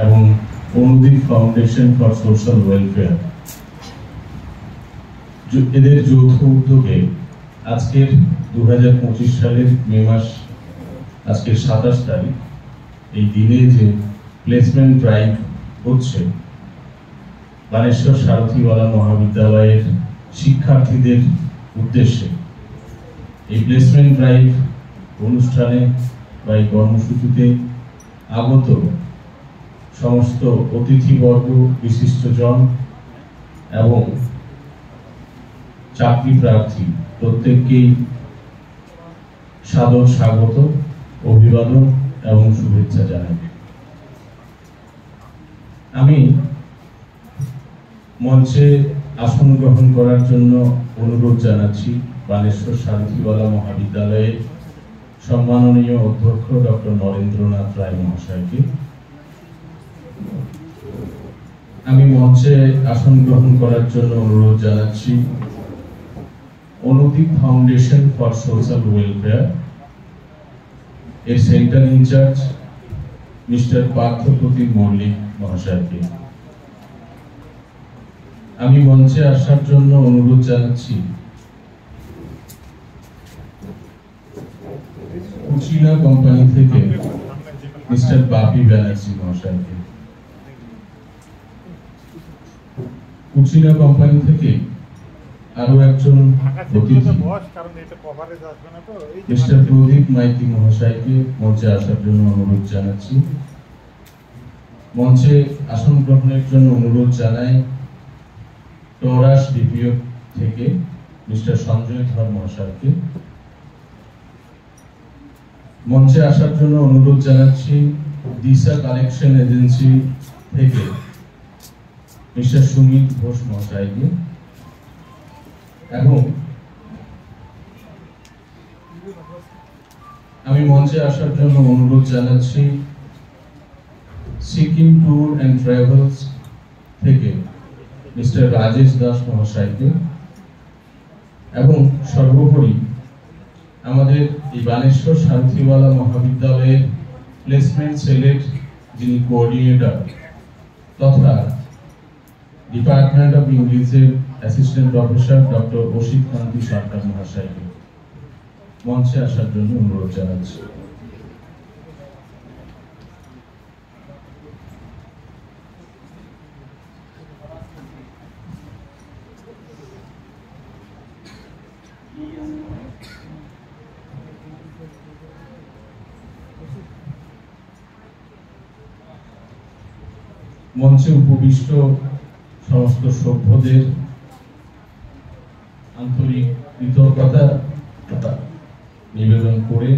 এবং Anudeep foundation for social welfare এদের যৌথ উদ্যোগে আজকের 2025 সালের মে মাস আজকের 27 তারিখ এই দিনে যে প্লেসমেন্ট ড্রাইভ হচ্ছে বানেশ্বর সারথীওয়ালা মহাবিদ্যালয়ের শিক্ষার্থীদের উদ্দেশ্যে, এই প্লেসমেন্ট ড্রাইভ অনুষ্ঠানে বা এই কর্মসূচিতে আগত সমস্ত অতিথিবর্গ, বিশিষ্টজন এবং চাকরি প্রার্থী প্রত্যেককেই সাদর স্বাগত, অভিবাদন এবং শুভেচ্ছা জানাই। আমি মঞ্চে আসন গ্রহণ করার জন্য অনুরোধ জানাচ্ছি বানেশ্বর সারথীওয়ালা মহাবিদ্যালয়ের সম্মাননীয় অধ্যক্ষ ডক্টর নরেন্দ্রনাথ রায় মহাশয়কে। আমি মঞ্চে আসন গ্রহণ করার জন্য অনুরোধ জানাচ্ছি Anudip foundation for social welfare এর centre in charge mister Parthapratim Mallick মহাশয়কে। আমি মঞ্চে আসার জন্য অনুরোধ জানাচ্ছি কুচিনা কোম্পানি থেকে মিস্টার বাপি ব্যানার্জি মহাশয়কে। কুচিনা কোম্পানি থেকে আরো একজন অতিথি মিস্টার প্রদীপ মাইতি মহাশয়কে মঞ্চে আসার জন্য অনুরোধ জানাচ্ছি। মঞ্চে আসন গ্রহণের জন্য অনুরোধ জানাই টরাস ডিপিও থেকে মিস্টার সঞ্জয় ধর মহাশয়কে। মঞ্চে আসার জন্য অনুরোধ জানাচ্ছি দিশা কালেকশন এজেন্সি থেকে মিস্টার সুমিত ঘোষ মহাশয়কে এবং আমি মঞ্চে আসার জন্য অনুরোধ জানাচ্ছি সিকিম ট্যুর অ্যান্ড ট্রাভেলস থেকে মিস্টার রাজেশ দাস মহাশয়কে এবং সর্বোপরি আমাদের এই বানেশ্বর সারথীওয়ালা মহাবিদ্যালয়ের প্লেসমেন্ট সেলের যিনি কোঅর্ডিনেটর তথা ডিপার্টমেন্ট অফ ইংলিশের অ্যাসিস্ট্যান্ট প্রফেসর ডক্টর অসিত কান্তি সরকার মহাশয়কে মঞ্চে আসার জন্য অনুরোধ জানাচ্ছি। মঞ্চে উপবিষ্ট সমস্ত সভ্যদের আন্তরিক কৃতজ্ঞতা নিবেদন করে